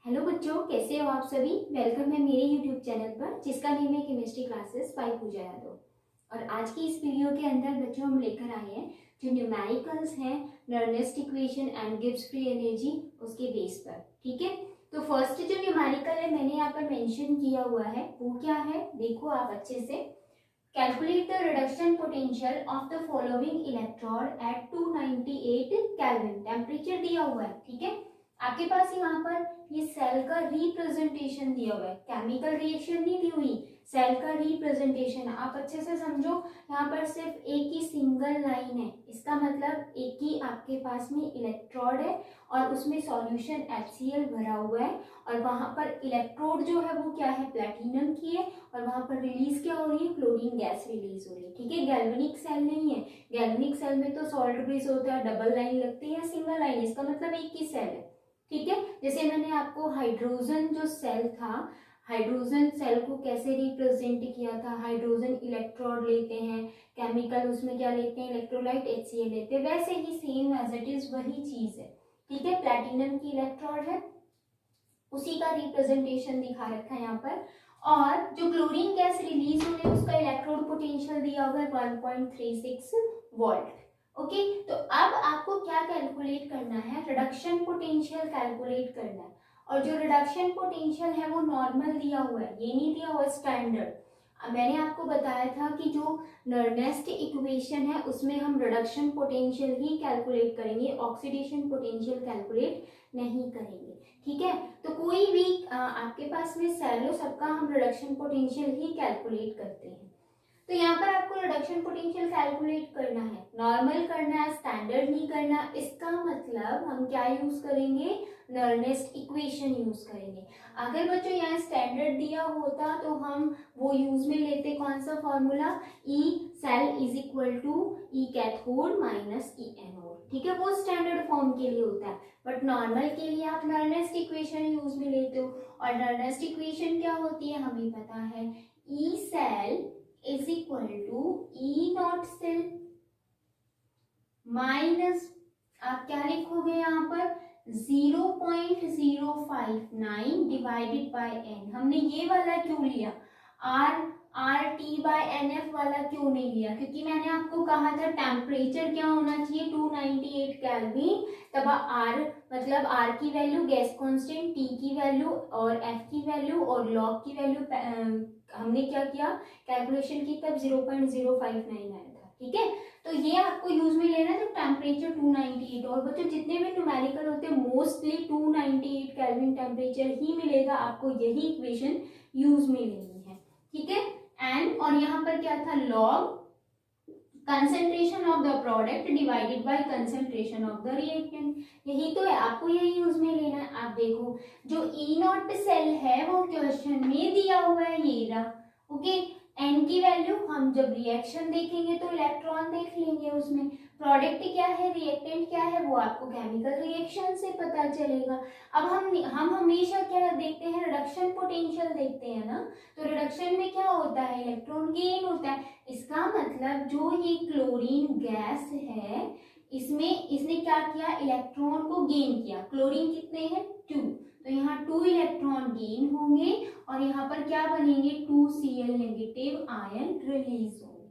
Hello बच्चों, कैसे हो आप सभी। वेलकम है मेरे यूट्यूब चैनल पर जिसका नेम है केमिस्ट्री क्लासेस बाय पूजा यादव। और आज की इस वीडियो के अंदर बच्चों हम लेकर आए हैं जो न्यूमेरिकल्स हैं Nernst equation and Gibbs free energy उसके बेस पर। ठीक है, तो फर्स्ट जो न्यूमेरिकल है मैंने यहाँ पर मेंशन किया हुआ है वो क्या है, देखो आप अच्छे से। Calculate the reduction potential of the following electrode at 298 kelvin. Temperature दिया हुआ है, ठीक है। आपके पास यहाँ पर ये सेल का रिप्रेजेंटेशन दिया हुआ है, केमिकल रिएक्शन नहीं दी हुई, सेल का रिप्रेजेंटेशन। आप अच्छे से समझो, यहाँ पर सिर्फ एक ही सिंगल लाइन है, इसका मतलब एक ही आपके पास में इलेक्ट्रोड है और उसमें सॉल्यूशन HCl भरा हुआ है और वहां पर इलेक्ट्रोड जो है वो क्या है, प्लेटिनम की है और वहां पर रिलीज क्या हो रही है, क्लोरीन गैस रिलीज हो रही है। ठीक है, गैल्वेनिक सेल नहीं है। गैल्वेनिक सेल में तो सॉल्ट ब्रिज होता है, डबल लाइन लगती है, सिंगल लाइन, इसका मतलब एक ही सेल है। ठीक है, जैसे मैंने आपको हाइड्रोजन जो सेल था, हाइड्रोजन सेल को कैसे रिप्रेजेंट किया था, हाइड्रोजन इलेक्ट्रोड लेते हैं, केमिकल उसमें क्या लेते हैं, इलेक्ट्रोलाइट HCl लेते हैं, वैसे ही सेम एज इट इज वही चीज है। ठीक है, प्लैटिनम की इलेक्ट्रोड है, उसी का रिप्रेजेंटेशन दिखा रखा है यहाँ पर। और जो क्लोरीन गैस रिलीज हो रही है उसका इलेक्ट्रोड पोटेंशियल दिया हुआ है 1.36 वोल्ट। ओके, तो अब आपको क्या कैलकुलेट करना है, रिडक्शन पोटेंशियल कैलकुलेट करना है। और जो रिडक्शन पोटेंशियल है वो नॉर्मल दिया हुआ है, ये नहीं दिया हुआ स्टैंडर्ड। मैंने आपको बताया था कि जो नर्नेस्ट इक्वेशन है उसमें हम रिडक्शन पोटेंशियल ही कैलकुलेट करेंगे, ऑक्सीडेशन पोटेंशियल कैलकुलेट नहीं करेंगे। ठीक है, तो कोई भी आपके पास में सेल हो सबका हम रिडक्शन पोटेंशियल ही कैलकुलेट करते हैं। तो यहाँ पर आपको रिडक्शन पोटेंशियल कैलकुलेट करना है, नॉर्मल करना है, स्टैंडर्ड नहीं करना। इसका मतलब हम क्या यूज करेंगे, नर्नेस्ट इक्वेशन यूज करेंगे। अगर बच्चों यहाँ स्टैंडर्ड दिया होता तो हम वो यूज में लेते, कौन सा formula, E cell is equal to E cathode minus E anode. ठीक है, वो स्टैंडर्ड फॉर्म के लिए होता है, बट नॉर्मल के लिए आप नर्नेस्ट इक्वेशन यूज में लेते हो। और नर्नेस्ट इक्वेशन क्या होती है हमें पता है, E cell is equal to E not cell minus, आप क्या लिखोगे यहाँ पर 0.059 डिवाइडेड बाय n। हमने ये वाला क्यों लिया, RT/NF वाला क्यों नहीं लिया, क्योंकि मैंने आपको कहा था टेम्परेचर क्या होना चाहिए 298 केल्विन, तब R मतलब R की वैल्यू, गैस कांस्टेंट, T की वैल्यू और F की वैल्यू और लॉग की वैल्यू हमने क्या किया, कैलकुलेशन की, तब 0.059 आया था। ठीक है, तो ये आपको यूज में लेना है, तो टेम्परेचर 298। और बच्चों जितने भी न्यूमेरिकल होते हैं मोस्टली 298 केल्विन टेम्परेचर ही मिलेगा, आपको यही इक्वेशन यूज में लेनी है। ठीक है, एंड और यहाँ पर क्या था, log concentration of the product divided by concentration of the reactant, यही तो है, आपको यही यूज में लेना है। आप देखो जो E नॉट सेल है वो क्वेश्चन में दिया हुआ है, ये रहा। ओके, N की वैल्यू हम जब रिएक्शन देखेंगे तो इलेक्ट्रॉन देख लेंगे, उसमें प्रोडक्ट क्या है, रिएक्टेंट क्या है, वो आपको केमिकल रिएक्शन से पता चलेगा। अब हम हमेशा क्या देखते हैं, रिडक्शन पोटेंशियल देखते हैं ना, तो रिडक्शन में क्या होता है, इलेक्ट्रॉन गेन होता है। इसका मतलब जो ये क्लोरीन गैस है इसमें इसने क्या किया, इलेक्ट्रॉन को गेन किया। क्लोरीन कितने हैं, 2, तो यहाँ 2 इलेक्ट्रॉन गेन होंगे और यहाँ पर क्या बनेंगे, 2Cl नेगेटिव आयन रिलीज होंगे।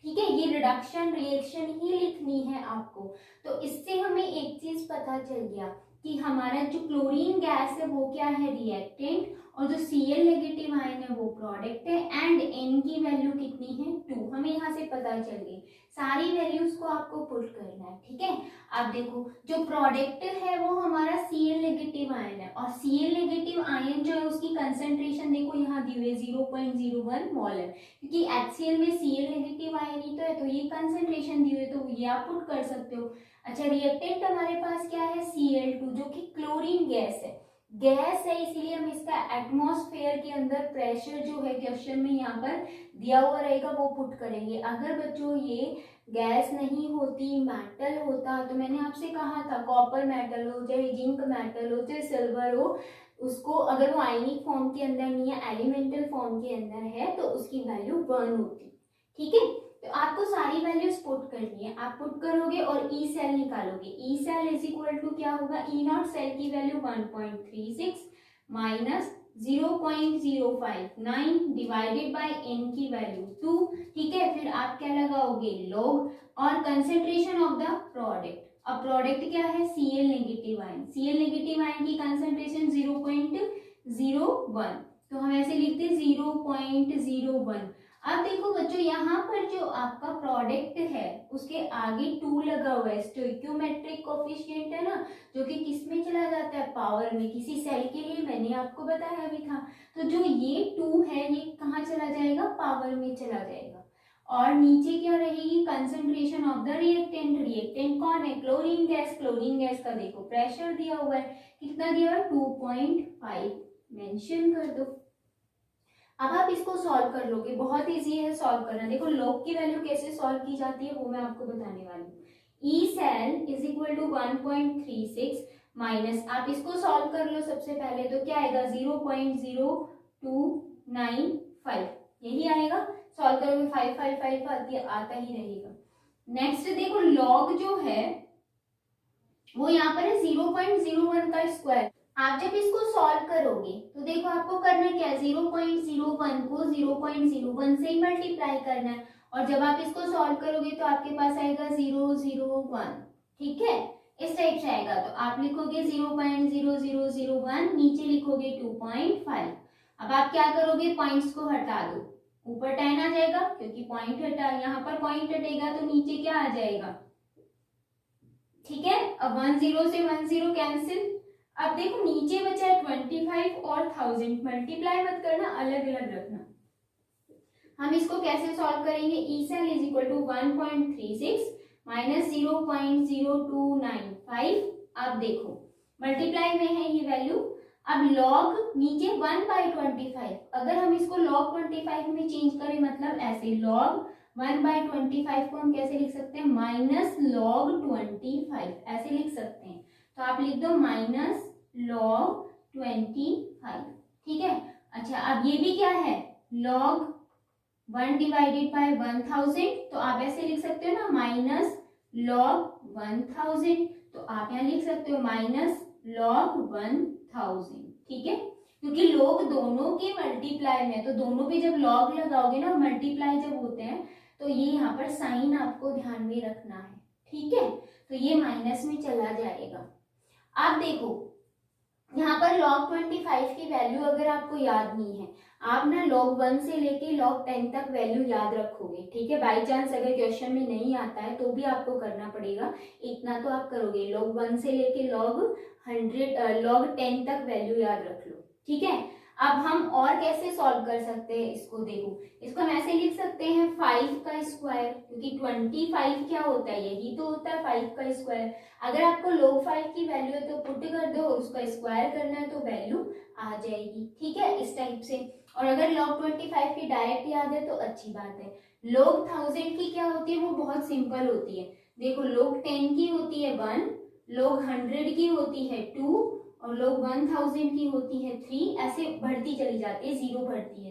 ठीक है, ये रिडक्शन रिएक्शन ही लिखनी है आपको। तो इससे हमें एक चीज पता चल गया कि हमारा जो क्लोरीन गैस है वो क्या है, रिएक्टेंट, और जो Cl नेगेटिव आयन है वो प्रोडक्ट है, एंड N की वैल्यू कितनी है, 2, हमें यहाँ से पता चल गई। सारी वैल्यूज को आपको पुट करना है। ठीक है, आप देखो जो प्रोडक्ट है वो हमारा Cl नेगेटिव आयन है, और Cl नेगेटिव आयन जो है उसकी कंसेंट्रेशन देखो यहाँ दी हुई है 0.01 मोल है, क्योंकि HCl में Cl नेगेटिव आयन ही तो है, तो ये कंसेंट्रेशन दी हुई है, तो ये आप पुट कर सकते हो। अच्छा, रिएक्टेंट हमारे पास क्या है, Cl2, जो कि क्लोरीन गैस है, गैस है इसीलिए हम इसका एटमॉस्फेयर के अंदर प्रेशर जो है क्वेश्चन में यहाँ पर दिया हुआ रहेगा वो पुट करेंगे। अगर बच्चों ये गैस नहीं होती, मेटल होता, तो मैंने आपसे कहा था कॉपर मेटल हो, चाहे जिंक मेटल हो, चाहे सिल्वर हो, उसको अगर वो आयनिक फॉर्म के अंदर नहीं है, एलिमेंटल फॉर्म के अंदर है, तो उसकी वैल्यू 1 होती। ठीक है, तो आपको सारी वैल्यूज पुट करनी है, आप पुट करोगे और E सेल निकालोगे। E cell is equal to क्या होगा, E नॉट सेल की value 1.36 minus 0.059 divided by n की वैल्यू 2। ठीक है, फिर आप क्या लगाओगे, log और कंसेंट्रेशन ऑफ द प्रोडक्ट। अब प्रोडक्ट क्या है, Cl negative ion. Cl negative ion की कंसेंट्रेशन 0.01, तो हम ऐसे लिखते हैं 0.01। अब देखो बच्चों, यहाँ पर जो आपका प्रोडक्ट है उसके आगे 2 लगा हुआ है, स्टोइकियोमेट्रिक कोफिशिएंट है ना, जो कि किस में चला जाता है, पावर में। किसी सेल के लिए मैंने आपको बताया भी था। तो जो ये 2 है ये कहाँ चला जाएगा, पावर में चला जाएगा। और नीचे क्या रहेगी, concentration of the reactant. Reactant कौन है, क्लोरीन गैस। क्लोरीन गैस का देखो प्रेशर दिया हुआ है, कितना दिया है, 2.5 मेंशन कर दो। अब आप इसको सॉल्व कर लोगे, बहुत इजी है सॉल्व करना। देखो लॉग की वैल्यू कैसे सॉल्व की जाती है वो मैं आपको बताने वाली हूँ। E cell is equal to 1.36 minus, आप इसको सॉल्व कर लो सबसे पहले, तो क्या आएगा 0.0295, यही आएगा। सॉल्व करोगे 555 आता ही रहेगा। नेक्स्ट देखो लॉग जो है वो यहाँ पर है 0.01 का स्क्वायर। आप जब इसको सॉल्व करोगे तो देखो आपको करना क्या है, 0.01 को 0.01 से ही मल्टीप्लाई करना है, और जब आप इसको सॉल्व करोगे तो आपके पास आएगा 001। ठीक है, इस टाइप से आएगा। तो आप लिखोगे 0.0001, नीचे लिखोगे 2.5। अब आप क्या करोगे, पॉइंट्स को हटा दो, ऊपर 10 आ जाएगा क्योंकि पॉइंट हटा, यहाँ पर पॉइंट हटेगा तो नीचे क्या आ जाएगा। ठीक है, अब 10 से 10 कैंसिल। अब देखो नीचे बचा है 25 और 1000, मल्टीप्लाई मत करना, अलग अलग रखना। हम इसको कैसे सॉल्व करेंगे, E cell is equal to 1.36 minus 0.0295। अब देखो मल्टीप्लाई में है ये वैल्यू। अब लॉग नीचे 1/25, अगर हम इसको log 25 में चेंज करें, मतलब ऐसे log 1/25 को हम कैसे लिख सकते हैं, माइनस log 25 ऐसे लिख सकते हैं। तो आप लिख दो माइनस log 25। ठीक है, अच्छा अब ये भी क्या है, log 1 डिवाइडेड बाय 1000, तो आप ऐसे लिख सकते हो ना, माइनस log 1000। तो आप यहाँ लिख सकते हो माइनस log 1000। ठीक है, क्योंकि log दोनों के मल्टीप्लाई में, तो दोनों पे जब log लगाओगे ना, मल्टीप्लाई जब होते हैं, तो ये यहाँ पर साइन आपको ध्यान में रखना है। ठीक है, तो ये माइनस में चला जाएगा। आप देखो यहाँ पर log 25 की वैल्यू अगर आपको याद नहीं है, आप ना log 1 से लेके log 10 तक वैल्यू याद रखोगे। ठीक है, बाई चांस अगर क्वेश्चन में नहीं आता है तो भी आपको करना पड़ेगा, इतना तो आप करोगे। log 1 से लेके log 10 तक वैल्यू याद रख लो। ठीक है, अब हम और कैसे सॉल्व कर सकते हैं इसको, देखो इसको हम ऐसे लिख सकते हैं 5 का स्क्वायर, क्योंकि 25 क्या होता है, यही तो होता है 5 का स्क्वायर। अगर आपको log 5 की वैल्यू है तो पुट कर दो, उसका स्क्वायर करना है तो वैल्यू आ जाएगी। ठीक है, इस टाइप से। और अगर log 25 की डायरेक्ट याद है तो अच्छी बात है। log 1000 की क्या होती है, वो बहुत सिंपल होती है। देखो log 10 की होती है 1, log 100 की होती है 2, और log 1000 की होती है 3, ऐसे बढ़ती चली जाती है, 0 बढ़ती है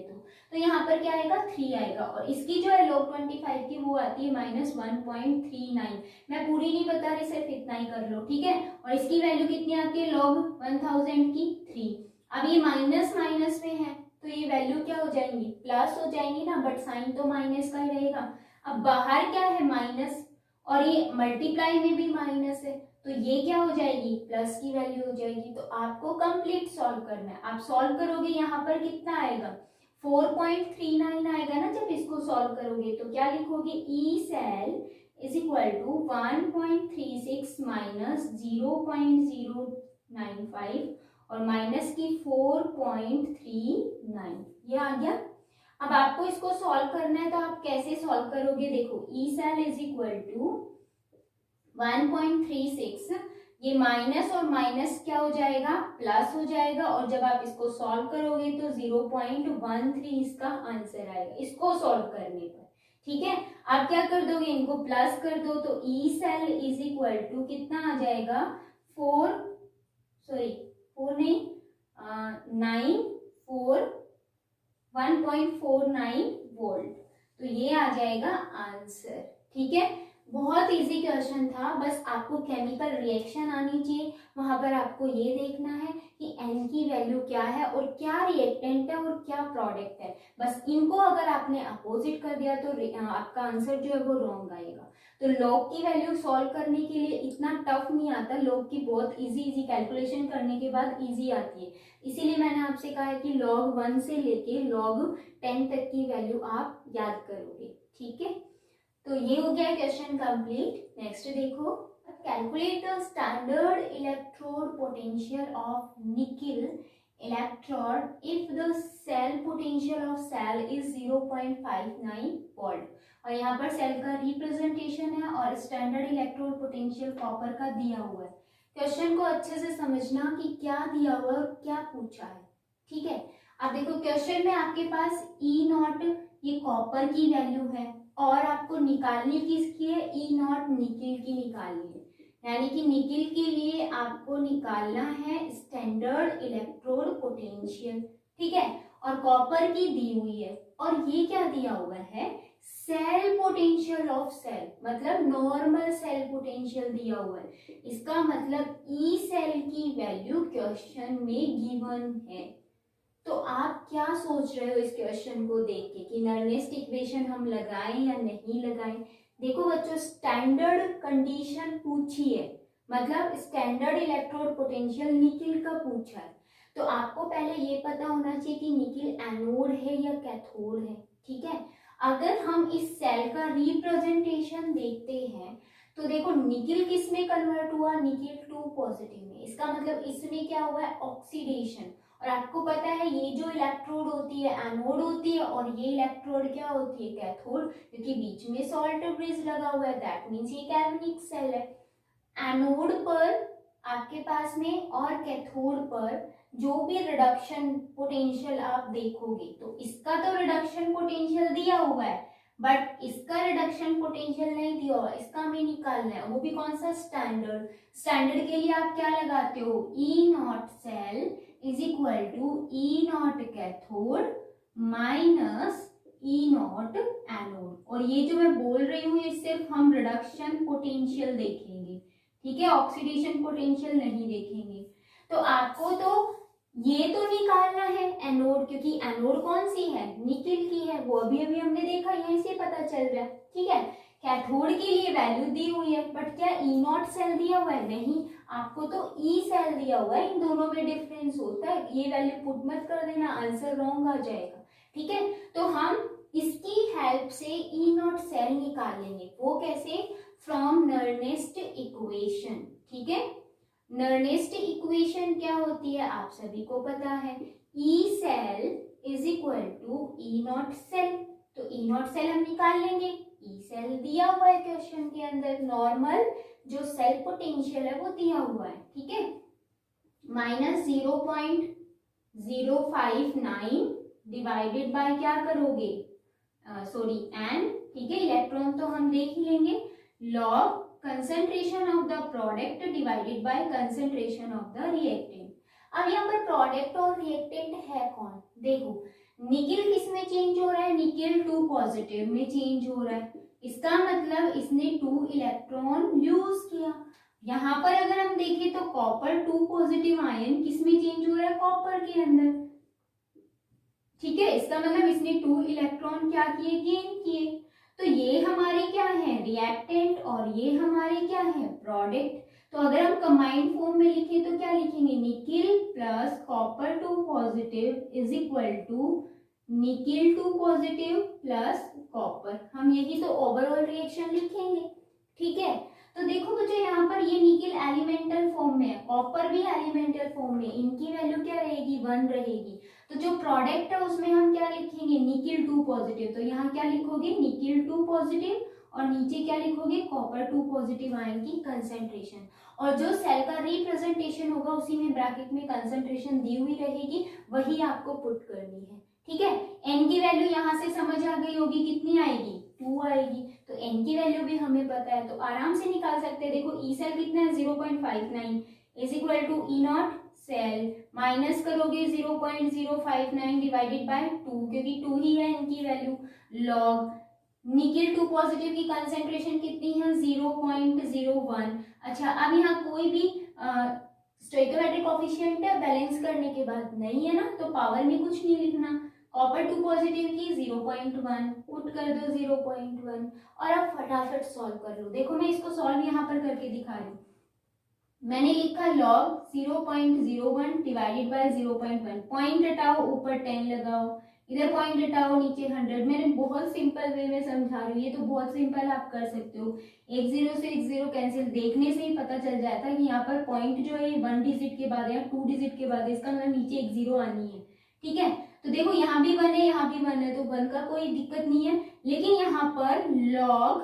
तो यहाँ पर क्या आएगा, 3 आएगा। और इसकी जो है log 25 की वो आती है माइनस 1.39। मैं पूरी नहीं बता रही, सिर्फ इतना ही कर लो। ठीक है, और इसकी वैल्यू कितनी आती है log 1000 की 3। अब ये माइनस माइनस में है तो ये वैल्यू क्या हो जाएंगी, प्लस हो जाएंगी ना, बट साइन तो माइनस का ही रहेगा। अब बाहर क्या है, माइनस, और ये मल्टीप्लाई में भी माइनस है, तो ये क्या हो जाएगी, प्लस की वैल्यू हो जाएगी। तो आपको कंप्लीट सॉल्व करना है। आप सॉल्व करोगे, यहाँ पर कितना आएगा, 4.39 आएगा ना। जब इसको सॉल्व करोगे तो क्या लिखोगे, E cell is equal to 1.36 minus 0.095 और माइनस की 4.39, ये आ गया। अब आपको इसको सॉल्व करना है तो आप कैसे सॉल्व करोगे, देखो E cell is equal to 1.36, ये माइनस और माइनस क्या हो जाएगा, प्लस हो जाएगा, और जब आप इसको सॉल्व करोगे तो 0.13 इसका आंसर आएगा इसको सॉल्व करने पर। ठीक है, आप क्या कर दोगे, इनको प्लस कर दो, तो E cell is equal to कितना आ जाएगा, 1.49 वोल्ट। तो ये आ जाएगा आंसर। ठीक है, बहुत इजी क्वेश्चन था, बस आपको केमिकल रिएक्शन आनी चाहिए। वहां पर आपको ये देखना है कि n की वैल्यू क्या है और क्या रिएक्टेंट है और क्या प्रोडक्ट है। बस इनको अगर आपने अपोजिट कर दिया तो आपका आंसर जो है वो रॉन्ग आएगा। तो लॉग की वैल्यू सॉल्व करने के लिए इतना टफ नहीं आता, लॉग की बहुत इजी कैलकुलेशन करने के बाद इजी आती है। इसीलिए मैंने आपसे कहा है कि log 1 से लेके log 10 तक की वैल्यू आप याद करोगे। ठीक है, तो ये हो गया क्वेश्चन कंप्लीट। नेक्स्ट देखो, calculate the standard electrode potential of nickel electrode if the cell potential of cell is 0.59 volt. और यहाँ पर सेल का रिप्रेजेंटेशन है और स्टैंडर्ड इलेक्ट्रोड पोटेंशियल कॉपर का दिया हुआ है। क्वेश्चन को अच्छे से समझना कि क्या दिया हुआ है और क्या पूछा है। ठीक है, अब देखो क्वेश्चन में आपके पास ई नॉट ये कॉपर की वैल्यू है और आपको निकालनी किसकी है, ई नॉट निकिल की निकालनी है। यानी कि निकिल के लिए आपको निकालना है स्टैंडर्ड इलेक्ट्रोड पोटेंशियल। ठीक है, और कॉपर की दी हुई है और ये क्या दिया हुआ है, सेल पोटेंशियल ऑफ सेल, मतलब नॉर्मल सेल पोटेंशियल दिया हुआ है। इसका मतलब ई सेल की वैल्यू क्वेश्चन में गिवन है। तो आप क्या सोच रहे हो इस क्वेश्चन को देख के कि नर्नेस्ट इक्वेशन हम लगाएं या नहीं लगाएं। देखो बच्चों, स्टैंडर्ड कंडीशन पूछी है, मतलब स्टैंडर्ड इलेक्ट्रोड पोटेंशियल निकिल का पूछा है। तो आपको पहले ये पता होना चाहिए कि निकिल एनोड है या कैथोड है। ठीक है, अगर हम इस सेल का रिप्रेजेंटेशन देखते हैं तो देखो निकिल किस में कन्वर्ट हुआ, निकिल 2 पॉजिटिव में। इसका मतलब इसमें क्या हुआ है, ऑक्सीडेशन। और आपको पता है ये जो इलेक्ट्रोड होती है एनोड होती है और ये इलेक्ट्रोड क्या होती है, कैथोड, क्योंकि बीच में सॉल्ट ब्रिज लगा हुआ है, दैट मीन्स ये कैल्विनिक सेल है। एनोड पर आपके पास में और कैथोड पर जो भी रिडक्शन पोटेंशियल आप देखोगे तो इसका तो रिडक्शन पोटेंशियल दिया हुआ है बट इसका रिडक्शन पोटेंशियल नहीं दिया हुआ, इसका हमें निकालना है, वो भी कौन सा, स्टैंडर्ड। स्टैंडर्ड के लिए आप क्या लगाते हो, E not cell is equal to E naught cathode minus E naught anode. और ये जो मैं बोल रही हूँ ये सिर्फ हम रिडक्शन पोटेंशियल देखेंगे। ठीक है, ऑक्सीडेशन पोटेंशियल नहीं देखेंगे। तो आपको तो ये तो निकालना है एनोड, क्योंकि एनोड कौन सी है, निकिल की है, वो अभी अभी हमने देखा, यहीं से पता चल रहा है। ठीक है, कैथोड के लिए वैल्यू दी हुई है बट क्या ई नॉट सेल दिया हुआ है, नहीं, आपको तो ई सेल दिया हुआ है। इन दोनों में डिफरेंस होता है, ये वैल्यू पुट मत कर देना, आंसर रॉन्ग आ जाएगा। ठीक है, तो हम इसकी हेल्प से ई नॉट सेल निकाल लेंगे। वो कैसे, फ्रॉम नर्नेस्ट इक्वेशन। ठीक है, नर्नेस्ट इक्वेशन क्या होती है आप सभी को पता है, E cell is equal to E not cell. तो ई नॉट सेल हम निकाल लेंगे, ई सेल दिया हुआ है क्वेश्चन के अंदर, नॉर्मल जो सेल पोटेंशियल है वो दिया हुआ है। ठीक है, माइनस 0.059 डिवाइडेड बाय क्या करोगे, सॉरी एन। ठीक है, इलेक्ट्रॉन तो हम देख ही लेंगे, log concentration of the product divided by concentration of the reactant. अब यहाँ पर प्रोडक्ट और रिएक्टेंट है कौन, देखो निकिल किस में चेंज हो रहा है, निकिल 2 पॉजिटिव में चेंज हो रहा है। इसका मतलब इसने 2 इलेक्ट्रॉन लूज किया। यहाँ पर अगर हम देखें तो कॉपर 2 पॉजिटिव आयन किस में चेंज हो रहा है, कॉपर के अंदर। ठीक है, इसका मतलब इसने 2 इलेक्ट्रॉन क्या किए, गेन किए। तो ये हमारे क्या है, रिएक्टेंट, और ये हमारे क्या है, प्रोडक्ट। तो अगर हम कंबाइंड फॉर्म में लिखें तो क्या लिखेंगे, nickel plus copper 2 positive is equal to nickel 2 positive plus copper. हम यही तो ओवरऑल रिएक्शन लिखेंगे। ठीक है, तो देखो बच्चों यहाँ पर ये निकिल एलिमेंटल फॉर्म में है, कॉपर भी एलिमेंटल फॉर्म में, इनकी वैल्यू क्या रहेगी, 1 रहेगी। तो जो प्रोडक्ट है उसमें हम क्या लिखेंगे, निकिल 2 पॉजिटिव। तो यहाँ क्या लिखोगे, निकिल 2 पॉजिटिव और नीचे क्या लिखोगे, कॉपर 2 पॉजिटिव आयन की कंसेंट्रेशन। और जो सेल का रिप्रेजेंटेशन होगा उसी में ब्रैकेट में कंसेंट्रेशन दी हुई रहेगी, वही आपको पुट करनी है। ठीक है, एन की वैल्यू यहाँ से समझ आ गई होगी, कितनी आएगी, 2 आएगी। तो एन की वैल्यू भी हमें पता है तो आराम से निकाल सकते हैं। देखो ई सेल कितना है, 0.59 is equal to E not cell, minus करोगे 0.059 डिवाइडेड बाय 2, क्योंकि 2 ही है इनकी वैल्यू, लॉग निकिल 2 पॉजिटिव की कंसेंट्रेशन कितनी है, 0.01। अच्छा, अब यहाँ कोई भी स्टोइकोमेट्रिक कोफिशिएंट है, बैलेंस करने के बाद नहीं है ना, तो पावर में कुछ नहीं लिखना। कॉपर 2 पॉजिटिव की 0.1 पुट कर दो 0.1 और अब फटाफट सॉल्व कर लो। देखो मैं इसको सॉल्व यहाँ पर करके दिखा रही हूँ। मैंने लिखा log 0.01 डिवाइडेड बाय 0.1, पॉइंट हटाओ ऊपर 10 लगाओ, इधर पॉइंट हटाओ नीचे 100। मैंने बहुत सिंपल वे में समझा रही हूँ, ये तो बहुत सिंपल आप कर सकते हो। एक जीरो से एक जीरो कैंसिल, देखने से ही पता चल जाता है कि यहाँ पर पॉइंट जो है 1 डिजिट के बाद या 2 डिजिट के बाद, इसका मतलब नीचे एक जीरो आनी है। ठीक है, तो देखो यहाँ भी 1 है यहाँ भी 1 है, तो 1 का कोई दिक्कत नहीं है। लेकिन यहाँ पर log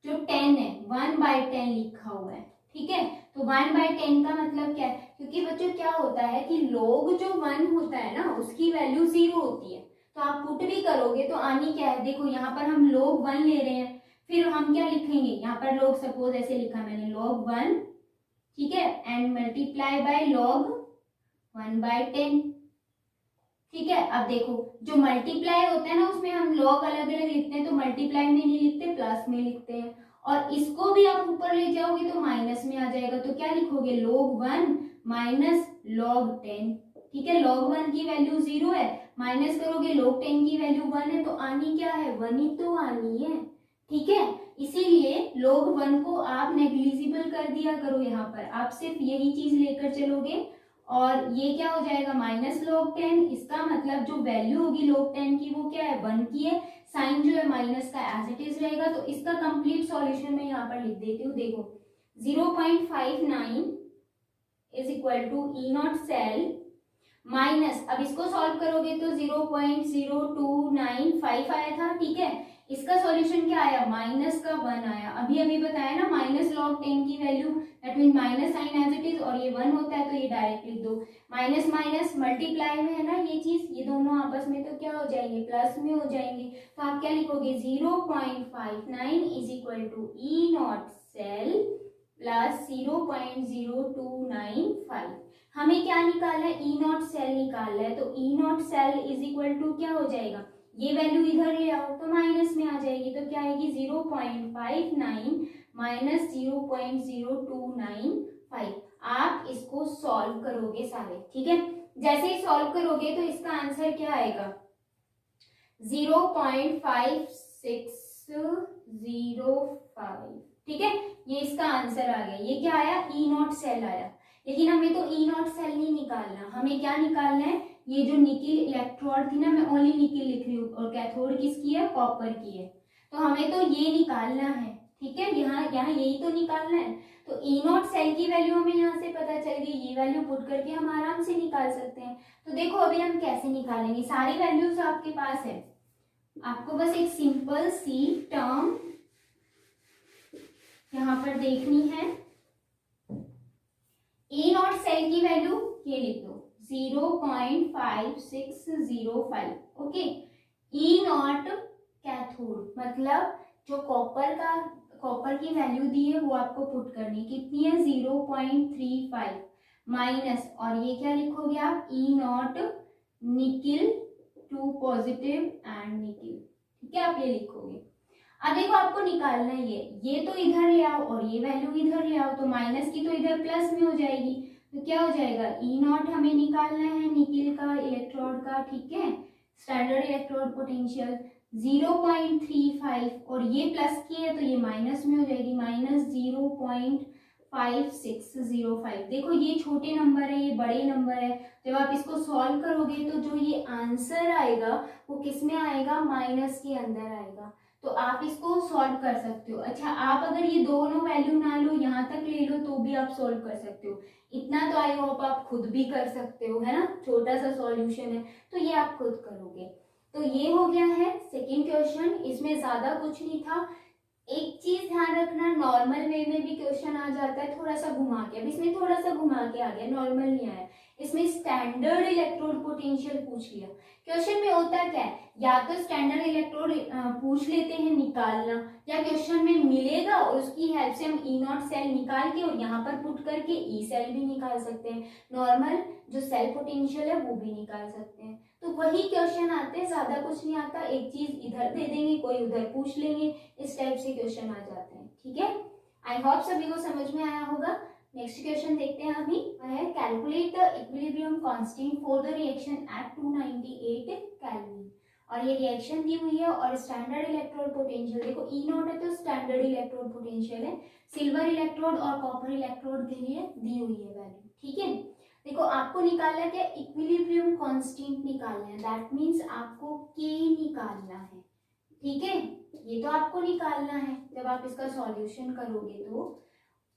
जो 10 है 1/10 लिखा हुआ है। ठीक है, तो 1/10 का मतलब क्या है, क्योंकि बच्चों क्या होता है कि log जो 1 होता है ना उसकी वैल्यू 0 होती है, तो आप पुट भी करोगे तो आनी क्या है, देखो यहाँ पर हम log 1 ले रहे हैं, फिर हम क्या लिखेंगे यहाँ पर log, सपोज ऐसे लिखा मैंने log 1, ठीक है, एंड मल्टीप्लाई बाय log 1/10। ठीक है, अब देखो जो मल्टीप्लाई होता है ना उसमें हम log अलग अलग लिखते हैं, तो मल्टीप्लाई में नहीं लिखते प्लस में लिखते हैं, और इसको भी आप ऊपर ले जाओगे तो माइनस में आ जाएगा, तो क्या लिखोगे log 1 माइनस log 10। ठीक है, log 1 की वैल्यू 0 है, माइनस करोगे log 10 की वैल्यू 1 है, तो आनी क्या है 1 ही तो आनी है। ठीक है, इसीलिए log 1 को आप नेग्लिजिबल कर दिया करो, यहाँ पर आप सिर्फ यही चीज लेकर चलोगे और ये क्या हो जाएगा माइनस log 10, इसका मतलब जो वैल्यू होगी log 10 की वो क्या है 1 की है, साइन जो है माइनस का एज इट इज रहेगा। तो इसका कंप्लीट सॉल्यूशन मैं यहाँ पर लिख देती हूँ, देखो 0.59 is equal to E not cell minus, अब इसको सॉल्व करोगे तो 0.0295 आया था। ठीक है, इसका सॉल्यूशन क्या आया माइनस का 1 आया, अभी अभी बताया ना माइनस log 10 की value, that mean minus sign as it is, और ये 1 होता है तो ये डायरेक्ट लिख दो, माइनस माइनस मल्टीप्लाई में है ना ये चीज, ये दोनों आपस में तो क्या हो जाएंगे प्लस में हो जाएंगे, तो आप क्या लिखोगे 0.59 is equal to E not cell plus 0.0295। हमें क्या निकालना है ई नॉट सेल निकालना है, तो E not cell is equal to क्या हो जाएगा, ये वैल्यू इधर ले आओ तो माइनस में आ जाएगी, तो क्या आएगी 0.59 माइनस 0.0295। आप इसको सॉल्व करोगे सारे। ठीक है, जैसे ही सॉल्व करोगे तो इसका आंसर क्या आएगा 0.5605। ठीक है, ये इसका आंसर आ गया, ये क्या आया ई नॉट सेल आया। लेकिन हमें तो ई नॉट सेल नहीं निकालना, हमें क्या निकालना है, ये जो निकिल इलेक्ट्रोड थी ना, मैं ओनली निकिल लिख रही हूँ, और कैथोड किसकी है कॉपर की है, तो हमें तो ये निकालना है। ठीक है, यहाँ यही तो निकालना है, तो ई नॉट सेल की वैल्यू हमें यहाँ से पता चल गई, ये वैल्यू पुट करके हम आराम से निकाल सकते हैं। तो देखो अभी हम कैसे निकालेंगे, सारी वैल्यूज आपके पास है, आपको बस एक सिंपल सी टर्म यहाँ पर देखनी है। ई नॉट सेल की वैल्यू ये लिख दो 0.5605। ओके, ई नॉट कैथोड मतलब जो कॉपर की वैल्यू दी है वो आपको पुट करनी, कितनी है 0.35 माइनस, और ये क्या लिखोगे आप E naught nickel 2 positive and nickel. ठीक है, आप ये लिखोगे। अब देखो आपको निकालना है ये तो इधर ले आओ और ये वैल्यू इधर ले आओ, तो माइनस की तो इधर प्लस में हो जाएगी, तो क्या हो जाएगा ई नॉट हमें निकालना है निकिल का इलेक्ट्रोड का। ठीक है, स्टैंडर्ड इलेक्ट्रोड पोटेंशियल 0.35, और ये प्लस की है तो ये माइनस में हो जाएगी, माइनस 0.5605। देखो ये छोटे नंबर है ये बड़े नंबर है, जब आप इसको सॉल्व करोगे तो जो ये आंसर आएगा वो किस में आएगा माइनस के अंदर आएगा, तो आप इसको सॉल्व कर सकते हो। अच्छा, आप अगर ये दोनों वैल्यू ना लो यहाँ तक ले लो तो भी आप सॉल्व कर सकते हो, इतना तो आई होप आप खुद भी कर सकते हो, है ना, छोटा सा सॉल्यूशन है तो ये आप खुद करोगे। तो ये हो गया है सेकंड क्वेश्चन, इसमें ज्यादा कुछ नहीं था। एक चीज ध्यान रखना, नॉर्मल वे में भी क्वेश्चन आ जाता है थोड़ा सा घुमा के, अब इसमें थोड़ा सा घुमा के आ गया, नॉर्मल नहीं आया, इसमें स्टैंडर्ड इलेक्ट्रोड पोटेंशियल पूछ लिया। क्वेश्चन में होता क्या है, या तो स्टैंडर्ड इलेक्ट्रोड पूछ लेते हैं निकालना, या क्वेश्चन में मिलेगा और उसकी हेल्प से हम ई नॉट सेल निकाल के और यहाँ पर पुट करके ई सेल भी निकाल सकते हैं, नॉर्मल जो सेल पोटेंशियल है वो भी निकाल सकते हैं। तो वही क्वेश्चन आते हैं, ज्यादा कुछ नहीं आता, एक चीज इधर दे देंगे कोई उधर पूछ लेंगे, इस टाइप से क्वेश्चन आ जाते हैं। ठीक है, आई होप सभी को समझ में आया होगा। नेक्स्ट क्वेश्चन देखते हैं अभी, है calculate the equilibrium constant for the reaction at 298 kelvin. और ये रिएक्शन दी हुई है और स्टैंडर्ड इलेक्ट्रोड पोटेंशियल देखो ई नॉट है तो स्टैंडर्ड इलेक्ट्रोड पोटेंशियल है, सिल्वर इलेक्ट्रोड और कॉपर इलेक्ट्रोड के लिए दी हुई है वैल्यू। ठीक है, देखो आपको निकालना है क्या, इक्विलिब्रियम कांस्टेंट निकालना है, दैट मीन्स आपको के निकालना है। ठीक है, ये तो आपको निकालना है जब आप इसका सॉल्यूशन करोगे तो।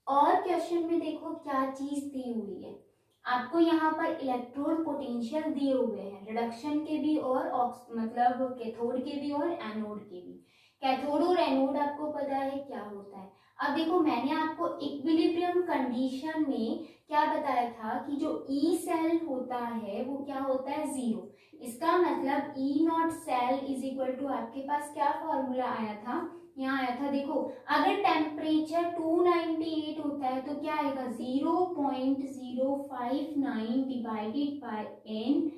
और क्वेश्चन में देखो क्या चीज दी हुई है, आपको यहाँ पर इलेक्ट्रोड पोटेंशियल दिए हुए हैं, रिडक्शन के भी और मतलब कैथोड के भी और एनोड के भी। कैथोड और एनोड आपको पता है क्या होता है। अब देखो मैंने आपको इक्विलिब्रियम कंडीशन में क्या बताया था कि जो ई सेल होता है वो क्या होता है, जीरो। इसका मतलब E not cell is equal to, आपके पास क्या फॉर्मूला आया था, यहाँ आया था देखो, अगर टेम्परेचर 298 होता है तो क्या आएगा 0.059 divided by n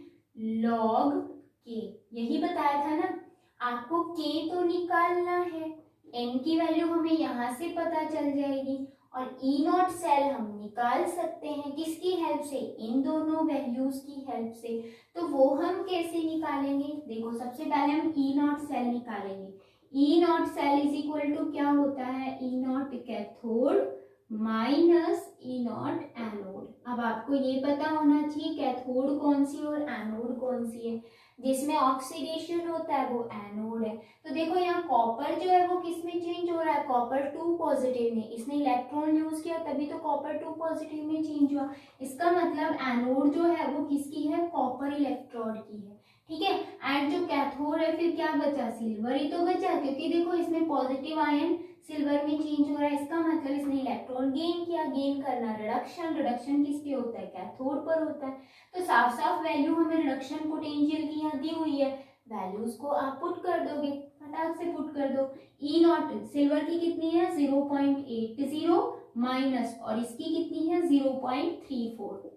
log k। यही बताया था ना, आपको k तो निकालना है, n की वैल्यू हमें यहाँ से पता चल जाएगी और ई नॉट सेल हम निकाल सकते हैं किसकी हेल्प से, इन दोनों वैल्यूज की हेल्प से। तो वो हम कैसे निकालेंगे, देखो सबसे पहले हम ई नॉट सेल निकालेंगे। E not cell is equal to क्या होता है, E naught cathode minus E naught anode. अब आपको ये पता होना चाहिए कैथोड कौन सी और एनोड कौन सी है, जिसमें ऑक्सीडेशन होता है वो एनोड है। तो देखो यहाँ कॉपर जो है वो किस में चेंज हो रहा है, कॉपर 2 पॉजिटिव में, इसने इलेक्ट्रॉन यूज किया तभी तो कॉपर 2 पॉजिटिव में चेंज हुआ। इसका मतलब एनोड जो है वो किसकी है, कॉपर इलेक्ट्रोड की है। ठीक है, एंड जो कैथोड है फिर क्या बचा, सिल्वर ही तो बचा, क्योंकि देखो इसमें पॉजिटिव आयन सिल्वर में चेंज हो रहा है। इसका मतलब इसने इलेक्ट्रॉन गेन किया, गेन करना रिडक्शन, रिडक्शन किस पे होता है, कैथोड पर होता है। तो साफ साफ वैल्यू हमें रिडक्शन पोटेंशियल की यहाँ दी हुई है, वैल्यूज को आप पुट कर दोगे, फटाक से पुट कर दो। ई नॉट सिल्वर की कितनी है 0.80 माइनस, और इसकी कितनी है 0.34।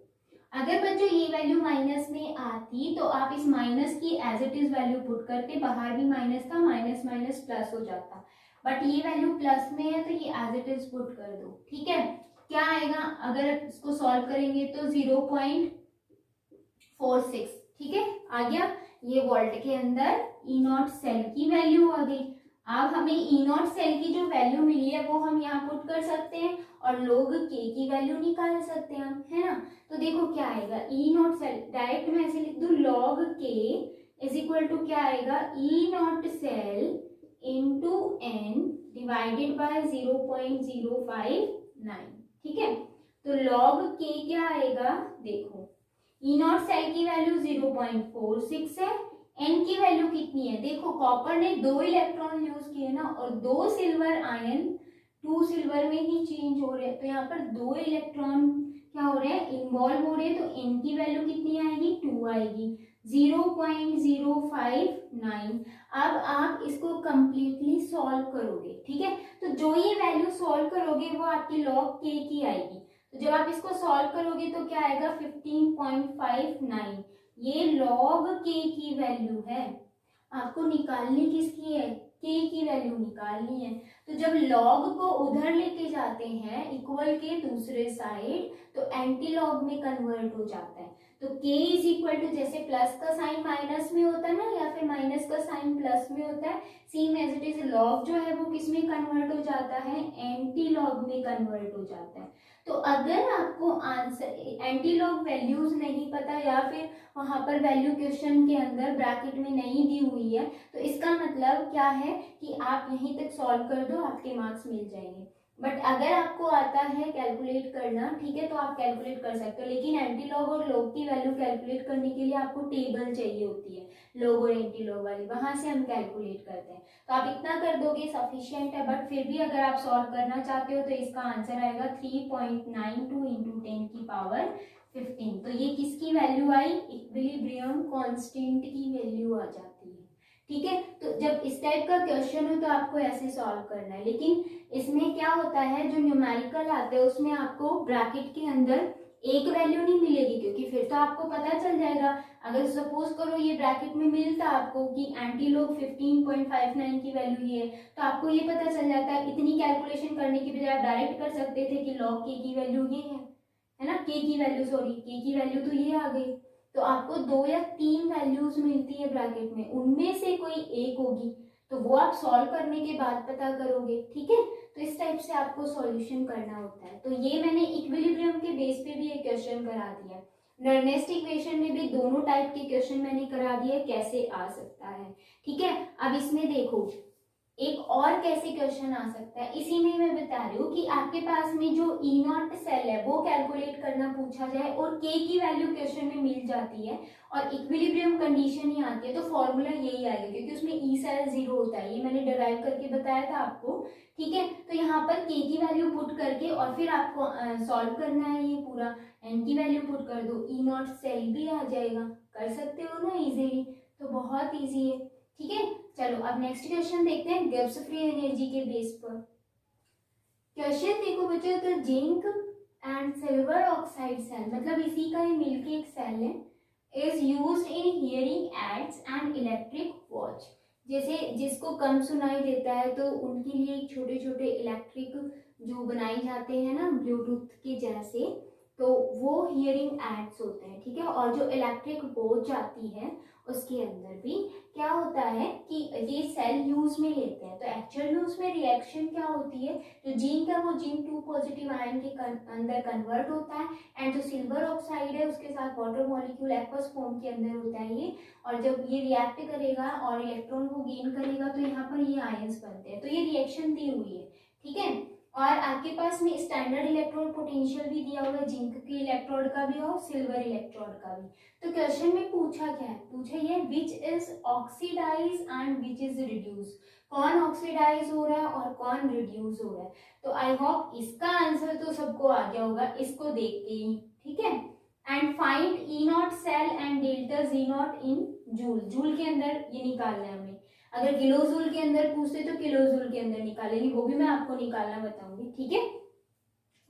अगर बच्चों ये वैल्यू माइनस में आती तो आप इस माइनस की as it is value put करते, बाहर भी माइनस था, माइनस माइनस प्लस हो जाता, बट ये वैल्यू प्लस में है तो ये एज इट इज पुट कर दो। ठीक है, क्या आएगा, अगर इसको सॉल्व करेंगे तो 0.46। ठीक है, आ गया, ये वोल्ट के अंदर ई नॉट सेल की वैल्यू आ गई। अब हमें ई नॉट सेल की जो वैल्यू मिली है वो हम यहाँ पुट कर सकते हैं और लोग के की वैल्यू निकाल सकते हैं हम, है ना। तो देखो क्या आएगा, ई नॉट सेल डायरेक्ट मैं ऐसे लिख दूं, लॉग के इज इक्वल टू क्या आएगा, E not cell into n divided by 0.059। ठीक है, तो लॉग के क्या आएगा, देखो ई नॉट सेल की वैल्यू 0.46 है, एन की वैल्यू कितनी है, देखो कॉपर ने 2 इलेक्ट्रॉन यूज किए ना और 2 सिल्वर आयन 2 सिल्वर में ही चेंज हो रहे हैं, तो यहाँ पर 2 इलेक्ट्रॉन क्या हो रहे हैं, इन्वॉल्व हो रहे हैं। तो एन की वैल्यू कितनी आएगी, 2 आएगी, 0.059। अब आप इसको कंप्लीटली सॉल्व करोगे। ठीक है, तो जो ये वैल्यू सॉल्व करोगे वो आपकी लॉग के की आएगी। तो जब आप इसको सॉल्व करोगे तो क्या आएगा 15.59, ये लॉग के की वैल्यू है। आपको निकालनी किसकी है, के की वैल्यू निकालनी है। तो जब लॉग को उधर लेके जाते हैं इक्वल के दूसरे साइड तो एंटी लॉग में कन्वर्ट हो जाता है। तो k इज इक्वल टू, जैसे प्लस का साइन माइनस में होता है ना, या फिर माइनस का साइन प्लस में होता है, same as it is log जो है वो किस में कन्वर्ट हो जाता है, एंटी लॉग में कन्वर्ट हो जाता है। तो अगर आपको आंसर एंटी लॉग वैल्यूज नहीं पता या फिर वहां पर वैल्यू क्वेश्चन के अंदर ब्रैकेट में नहीं दी हुई है, तो इसका मतलब क्या है कि आप यहीं तक सॉल्व कर दो, आपके मार्क्स मिल जाएंगे। बट अगर आपको आता है कैलकुलेट करना, ठीक है, तो आप कैलकुलेट कर सकते हो, लेकिन एंटी लॉग और लॉग की वैल्यू कैलकुलेट करने के लिए आपको टेबल चाहिए होती है, लॉग और एंटी लॉग वाली, वहां से हम कैलकुलेट करते हैं। तो आप इतना कर दोगे सफिशिएंट है, बट फिर भी अगर आप सॉल्व करना चाहते हो तो इसका आंसर आएगा 3.92 इंटू 10 की पावर 15। तो ये किसकी वैल्यू आई, इक्विलिब्रियम कांस्टेंट की वैल्यू आ जाती है। ठीक है, तो जब इस टाइप का क्वेश्चन हो तो आपको ऐसे सॉल्व करना है, लेकिन इसमें क्या होता है जो न्यूमेरिकल आते हैं उसमें आपको ब्रैकेट के अंदर एक वैल्यू नहीं मिलेगी, क्योंकि फिर तो आपको पता चल जाएगा। अगर सपोज करो ये ब्रैकेट में मिलता आपको कि एंटीलोग 15.59 की वैल्यू ये है, तो आपको ये पता चल जाता है। इतनी कैलकुलेशन करने की बजाय आप डायरेक्ट कर सकते थे कि लॉग के की वैल्यू ये है ना, के की वैल्यू, सॉरी के की वैल्यू तो ये आ गई। तो आपको 2 या 3 वैल्यूज मिलती है ब्रैकेट में, उनमें से कोई एक होगी, तो वो आप सॉल्व करने के बाद पता करोगे। ठीक है, तो इस टाइप से आपको सॉल्यूशन करना होता है। तो ये मैंने इक्विलिब्रियम के बेस पे भी एक क्वेश्चन करा दिया। नर्नेस्ट इक्वेशन में भी दोनों टाइप के क्वेश्चन मैंने करा दिए कैसे आ सकता है। ठीक है, अब इसमें देखो एक और कैसे क्वेश्चन आ सकता है, इसी में मैं बता रही हूँ कि आपके पास में जो ई नॉट सेल है वो कैलकुलेट करना पूछा जाए और के की वैल्यू क्वेश्चन में मिल जाती है और इक्विलिब्रियम कंडीशन ही आती है, तो फॉर्मूला यही आएगा, क्योंकि उसमें ई सेल 0 होता है। ये मैंने डिराइव करके बताया था आपको। ठीक है, तो यहाँ पर के की वैल्यू पुट करके और फिर आपको सॉल्व करना है ये पूरा। एन की वैल्यू पुट कर दो, ई नॉट सेल भी आ जाएगा। कर सकते हो ना इजीली, तो बहुत ईजी है। ठीक है, चलो अब नेक्स्ट क्वेश्चन देखते हैं गिब्स फ्री एनर्जी के बेस पर। क्वेश्चन देखो बच्चों, तो zinc and silver oxide cell, मतलब इसी का ही मिलके एक सेल है, is used in hearing aids and electric watch. जैसे जिसको कम सुनाई देता है तो उनके लिए छोटे छोटे इलेक्ट्रिक जो बनाए जाते हैं ना ब्लूटूथ के जैसे, तो वो हियरिंग एड्स होते हैं। ठीक है, और जो इलेक्ट्रिक वॉच आती है उसके अंदर भी क्या होता है कि ये सेल यूज में लेते हैं। तो एक्चुअल में उसमें रिएक्शन क्या होती है, जो जिंक है वो जिंक 2 पॉजिटिव आयन के अंदर कन्वर्ट होता है, एंड जो सिल्वर ऑक्साइड है उसके साथ वाटर मॉलिक्यूल एक्वस फॉर्म के अंदर होता है ये, और जब ये रिएक्ट करेगा और इलेक्ट्रॉन को गेन करेगा तो यहाँ पर ये आयंस बनते हैं। तो ये रिएक्शन दी हुई है। ठीक है, और आपके पास में स्टैंडर्ड इलेक्ट्रोड पोटेंशियल भी दिया हुआ है, जिंक के इलेक्ट्रोड का भी और सिल्वर इलेक्ट्रोड का भी। तो क्वेश्चन में पूछा क्या है, पूछा ये which is oxidize and which is reduce, कौन ऑक्सीडाइज हो रहा है और कौन रिड्यूस हो रहा है। तो आई होप इसका आंसर तो सबको आ गया होगा इसको देख के ही। ठीक है, and find E not cell and delta G not in joule, joule के अंदर ये निकालना है हमें। अगर किलो जूल के अंदर पूछते तो किलो जूल के अंदर निकालेंगे, वो भी मैं आपको निकालना बताऊंगी। ठीक है,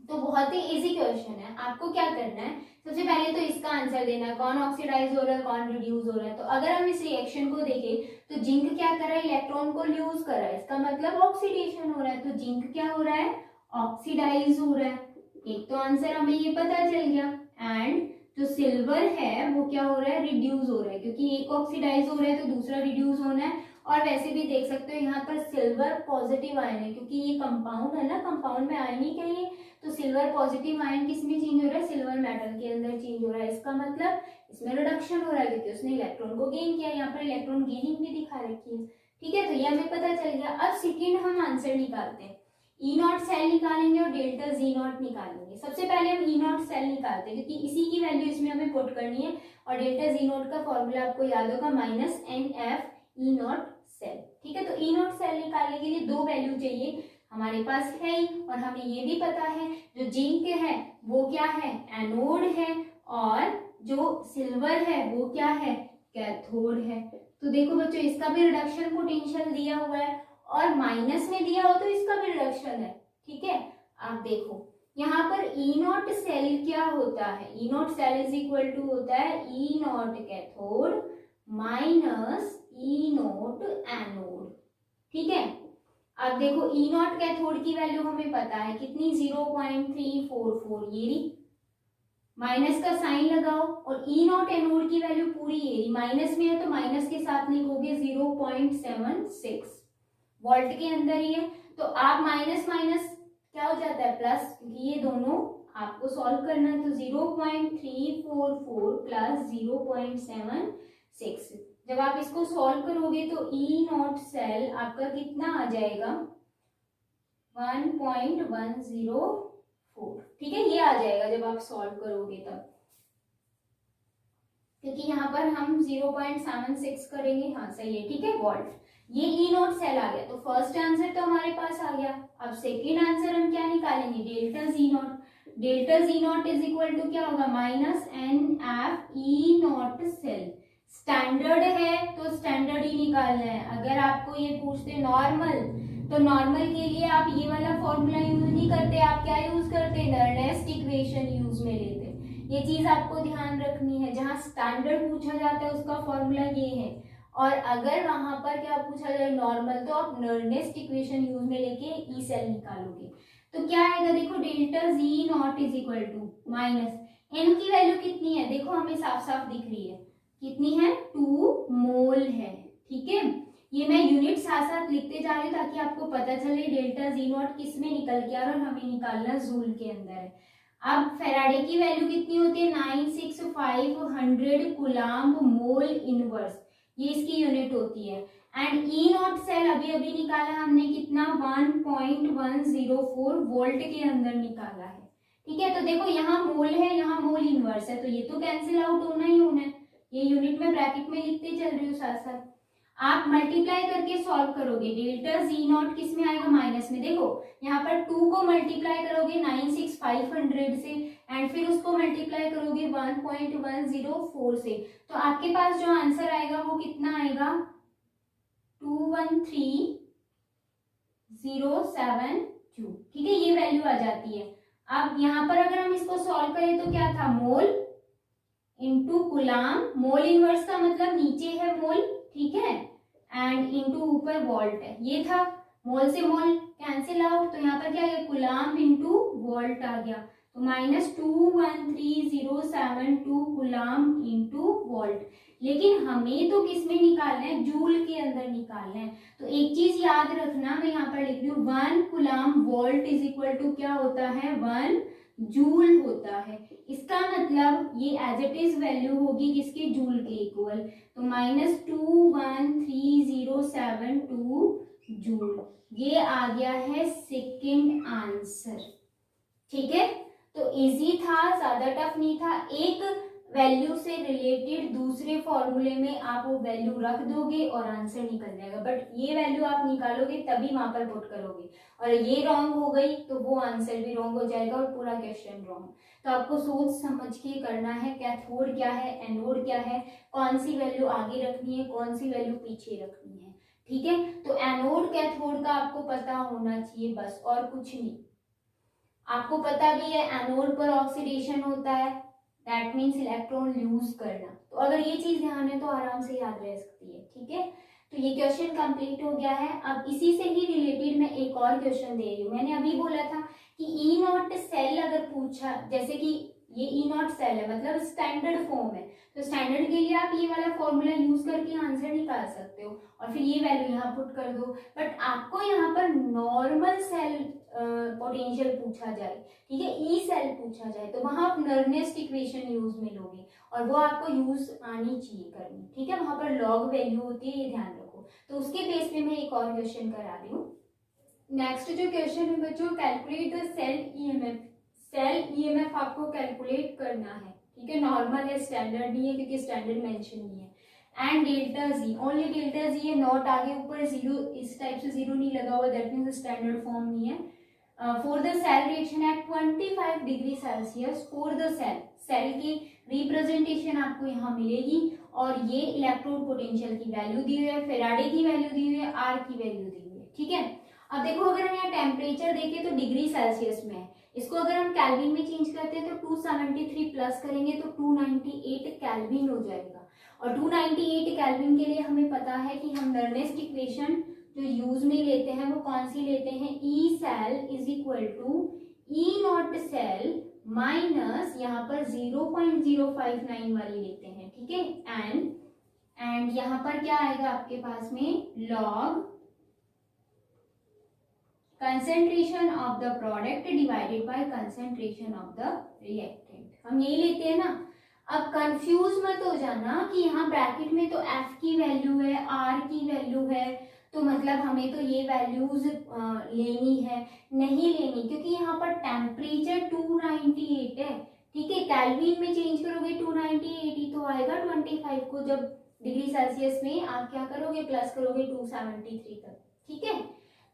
तो बहुत ही इजी क्वेश्चन है। आपको क्या करना है, सबसे पहले तो इसका आंसर देना है, कौन ऑक्सीडाइज हो रहा है कौन रिड्यूस हो रहा है। तो अगर हम इस रिएक्शन को देखें तो जिंक क्या कर रहा है, इलेक्ट्रॉन को लूज कर रहा है, इसका मतलब ऑक्सीडेशन हो रहा है। तो जिंक क्या हो रहा है, ऑक्सीडाइज हो रहा है। एक तो आंसर हमें ये पता चल गया। एंड जो सिल्वर है वो क्या हो रहा है, रिड्यूस हो रहा है, क्योंकि एक ऑक्सीडाइज हो रहा है तो दूसरा रिड्यूस होना है। और वैसे भी देख सकते हो यहाँ पर सिल्वर पॉजिटिव आयन है, क्योंकि ये कंपाउंड है ना, कंपाउंड में आयन ही चाहिए, तो सिल्वर पॉजिटिव आयन किस में चेंज हो रहा है, सिल्वर मेटल के अंदर चेंज हो रहा है। इसका मतलब इसमें रिडक्शन हो रहा है, क्योंकि उसने इलेक्ट्रॉन को गेन किया। यहाँ पर इलेक्ट्रॉन गेनिंग भी दिखा रखी है। ठीक है, तो ये हमें पता चल गया। अब सेकेंड हम आंसर निकालते हैं, ई नॉट सेल निकालेंगे और डेल्टा जी नॉट निकालेंगे। सबसे पहले हम ई नॉट सेल निकालते हैं, क्योंकि इसी की वैल्यू इसमें हमें पुट करनी है। और डेल्टा जी नॉट का फॉर्मूला आपको याद होगा, -NF ई नॉट सेल। ठीक है, तो ई नॉट सेल निकालने के लिए 2 वैल्यू चाहिए, हमारे पास है ही, और हमें ये भी पता है जो जिंक है वो क्या है, एनोड है, और जो सिल्वर है वो क्या है, कैथोड है। तो देखो बच्चों, इसका भी रिडक्शन पोटेंशियल दिया हुआ है, और माइनस में दिया हो तो इसका भी रिडक्शन है। ठीक है, आप देखो यहाँ पर ई नॉट सेल क्या होता है, E not cell is equal to होता है E naught cathode minus E naught anode. ठीक है, अब देखो ई नॉट कैथोड की वैल्यू हमें पता है कितनी, 0.344, ये रही, माइनस का साइन लगाओ, और ई नॉट एनोड की वैल्यू पूरी ये रही, माइनस में है तो माइनस के साथ लिखोगे 0.76 वोल्ट के अंदर ही है। तो आप माइनस माइनस क्या हो जाता है, प्लस, क्योंकि ये दोनों आपको सॉल्व करना है। तो 0.344 प्लस 0.76, जब आप इसको सॉल्व करोगे तो ई नॉट सेल आपका कितना आ जाएगा, 1.104। ठीक है, ये आ जाएगा जब आप सॉल्व करोगे तब, क्योंकि यहाँ पर हम 0.76 करेंगे। हाँ सही है, ठीक है, वोल्ट। ये ई नॉट सेल आ गया, तो फर्स्ट आंसर तो हमारे पास आ गया। अब सेकेंड आंसर हम क्या निकालेंगे, delta G not. Delta G not is equal to क्या होगा, -NF E not cell. Standard है तो स्टैंडर्ड ही निकालना है। अगर आपको ये पूछते नॉर्मल, तो नॉर्मल के लिए आप ये वाला फॉर्मूला यूज नहीं करते, आप क्या यूज करते, नर्नेस्ट इक्वेशन यूज में लेते। ये चीज आपको ध्यान रखनी है। जहाँ स्टैंडर्ड पूछा जाता है उसका फॉर्मूला ये है, और अगर वहां पर क्या पूछा जाए नॉर्मल, तो आप नर्नेस्ट इक्वेशन यूज में लेके ई सेल निकालोगे। तो क्या आएगा देखो, delta G not is equal to minus N की वैल्यू कितनी है, देखो हमें साफ साफ दिख रही है, कितनी है, 2 मोल है। ठीक है, ये मैं यूनिट साथ साथ लिखते जा रही हूँ ताकि आपको पता चले डेल्टा जी नॉट किस में निकल के आ रहा है, और हमें निकालना जूल के अंदर है। अब फेराडे की वैल्यू कितनी होती है, 96500 कूलाम्ब मोल इनवर्स, ये इसकी यूनिट होती है। एंड ई नॉट सेल अभी अभी निकाला हमने, कितना, 1.104 वोल्ट के अंदर निकाला है। ठीक है, तो देखो यहाँ मोल है, यहाँ मोल इनवर्स है, तो ये तो कैंसिल आउट होना ही होना है। ये यूनिट में ब्रैकेट में लिखते चल रही हूँ साथ साथ। आप मल्टीप्लाई करके सॉल्व करोगे, डेल्टा जी नॉट किस में आएगा, माइनस में। देखो यहाँ पर 2 को मल्टीप्लाई करोगे 96500 से, एंड फिर उसको मल्टीप्लाई करोगे 1.104 से, तो आपके पास जो आंसर आएगा वो कितना आएगा, 213,072। ठीक है, ये वैल्यू आ जाती है। अब यहाँ पर अगर हम इसको सॉल्व करें तो क्या था, मोल इंटू कुलाम, मोल इनवर्स का मतलब नीचे है मोल, ठीक है, एंड इंटू ऊपर वोल्ट है, ये था। मोल से मोल कैंसिल आउट, तो यहाँ पर क्या है, कुलाम इंटू वोल्ट आ गया, तो -213072 कुलाम इंटू वोल्ट। लेकिन हमें तो किस में निकालना है, जूल के अंदर निकालना है। तो एक चीज याद रखना, मैं यहाँ पर लिख रही हूँ 1 coulomb volt is equal to क्या होता है, 1 जूल होता है। इसका मतलब ये एज इट इज वैल्यू होगी किसके, जूल के इक्वल, तो -213072 जूल, ये आ गया है सेकंड आंसर। ठीक है, तो इजी था, ज्यादा टफ नहीं था। एक वैल्यू से रिलेटेड दूसरे फॉर्मूले में आप वो वैल्यू रख दोगे और आंसर निकल जाएगा, बट ये वैल्यू आप निकालोगे तभी वहां पर पुट करोगे, और ये रॉन्ग हो गई तो वो आंसर भी रॉन्ग हो जाएगा और पूरा क्वेश्चन रॉन्ग। तो आपको सोच समझ के करना है, कैथोड क्या है, एनोड क्या है, कौन सी वैल्यू आगे रखनी है, कौन सी वैल्यू पीछे रखनी है। ठीक है, तो एनोड कैथोड का आपको पता होना चाहिए बस, और कुछ नहीं। आपको पता भी है एनोड पर ऑक्सीडेशन होता है, दैट मीन्स इलेक्ट्रॉन लूज करना, तो अगर ये चीज ध्यान है तो आराम से याद रह सकती है। ठीक है, तो ये क्वेश्चन कंप्लीट हो गया है। अब इसी से ही रिलेटेड मैं एक और क्वेश्चन दे रही हूँ। मैंने अभी बोला था कि ई नॉट सेल अगर पूछा, जैसे कि ये ई नॉट सेल है मतलब स्टैंडर्ड फॉर्म है, तो स्टैंडर्ड के लिए आप ये वाला फॉर्मूला यूज करके आंसर निकाल सकते हो और फिर ये वैल्यू यहाँ पुट कर दो। बट आपको यहाँ पर नॉर्मल सेल पोटेंशियल पूछा जाए, ठीक है, ई सेल पूछा जाए, तो वहां आप नर्नेस्ट इक्वेशन यूज में लोगे, और वो आपको यूज आनी चाहिए करनी। ठीक है, वहां पर लॉग वैल्यू होती है, ये ध्यान रखो। तो उसके बेस पे मैं एक और क्वेश्चन करा रही हूँ। नेक्स्ट जो क्वेश्चन है बच्चों, calculate the cell EMF. Cell EMF आपको कैलकुलेट करना है। ठीक है, नॉर्मल है, स्टैंडर्ड नहीं है क्योंकि स्टैंडर्ड मेंशन नहीं है। And delta ji, only delta G है, नॉट आगे ऊपर जीरो, इस टाइप से जीरो नहीं लगा हुआ, दैट मीन्स स्टैंडर्ड फॉर्म नहीं है। For the cell reaction at 25 degree Celsius, for the cell, cell की रिप्रेजेंटेशन आपको यहाँ मिलेगी, और ये इलेक्ट्रोड पोटेंशियल की वैल्यू दी हुई है, फेराडे की वैल्यू दी हुई है, आर की वैल्यू दी हुई है। ठीक है, अब देखो अगर हम यहाँ टेम्परेचर देखें तो डिग्री सेल्सियस में है, इसको अगर हम केल्विन में चेंज करते हैं तो 273 प्लस करेंगे तो 298 केल्विन हो जाएगा। और 298 केल्विन के लिए हमें पता है कि हम नर्नेस्ट इक्वेशन जो यूज में लेते हैं वो कौन सी लेते हैं, E cell is equal to E not cell minus यहाँ पर 0.059 वाली लेते हैं। ठीक है, एंड यहाँ पर क्या आएगा आपके पास में, log concentration of the product divided by concentration of the reactant. हम यही लेते हैं ना। अब कंफ्यूज मत हो जाना कि यहाँ ब्रैकेट में तो एफ की वैल्यू है, आर की वैल्यू है, तो मतलब हमें तो ये वैल्यूज लेनी है, नहीं लेनी, क्योंकि यहाँ पर टेम्परेचर 298 है। ठीक है, केल्विन में चेंज करोगे 298 ही तो आएगा, 25 को जब डिग्री सेल्सियस में आप क्या करोगे, प्लस करोगे 273 तक। ठीक है,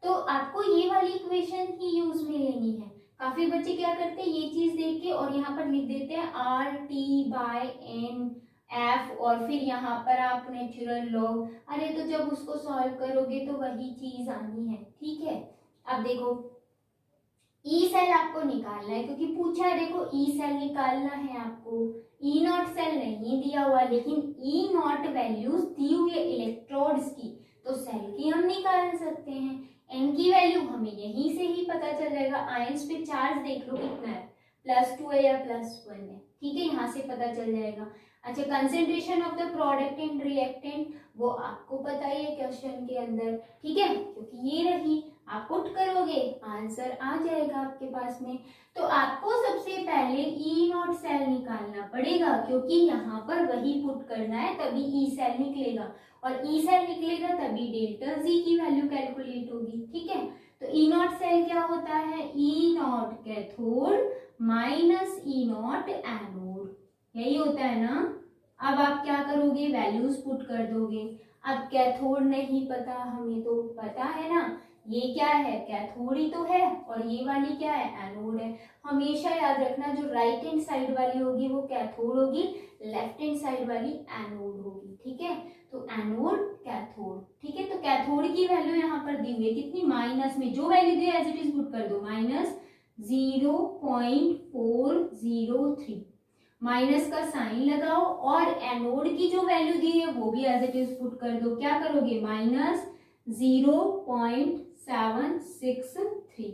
तो आपको ये वाली इक्वेशन ही यूज में लेनी है। काफी बच्चे क्या करते हैं, ये चीज देख के और यहाँ पर लिख देते हैं RT/N F, और फिर यहाँ पर आप नेचुरल लॉग, अरे तो जब उसको सॉल्व करोगे तो वही चीज आनी है। ठीक है, अब देखो ई सेल आपको निकालना है, क्योंकि पूछा है, देखो ई सेल निकालना है आपको। ई नॉट सेल नहीं दिया हुआ, लेकिन ई नॉट वैल्यूज दी हुई है इलेक्ट्रोड्स की, तो सेल की हम निकाल सकते हैं। एन की वैल्यू हमें यहीं से ही पता चल जाएगा। आयंस पे चार्ज देख लो कितना है, +2 है या +1 है, ठीक है, यहाँ से पता चल जाएगा। अच्छा, concentration of the product and reactant वो आपको पता ही है क्वेश्चन के अंदर, ठीक है, क्योंकि ये रही, आप पुट करोगे आंसर आ जाएगा आपके पास में। तो आपको सबसे पहले ई नॉट सेल निकालना पड़ेगा, क्योंकि यहाँ पर वही पुट करना है, तभी ई सेल निकलेगा, और ई सेल निकलेगा तभी डेल्टा जी की वैल्यू कैलकुलेट होगी, ठीक है। तो ई नॉट सेल क्या होता है, E naught cathode minus E naught anode, यही होता है ना। अब आप क्या करोगे, वैल्यूज पुट कर दोगे। अब कैथोड नहीं पता, हमें तो पता है ना, ये क्या है, कैथोड ही तो है, और ये वाली क्या है, एनोड है। हमेशा याद रखना, जो राइट हैंड साइड वाली होगी वो कैथोड होगी, लेफ्ट हैंड साइड वाली एनोड होगी, ठीक है। तो एनोड कैथोड, ठीक है। तो कैथोड की वैल्यू यहाँ पर दी हुई है कितनी, माइनस में जो वैल्यू दी है एज इट इज पुट कर दो, -0.403, माइनस का साइन लगाओ, और एनोड की जो वैल्यू दी है वो भी एज इट इज पुट कर दो। क्या करोगे, -0.763,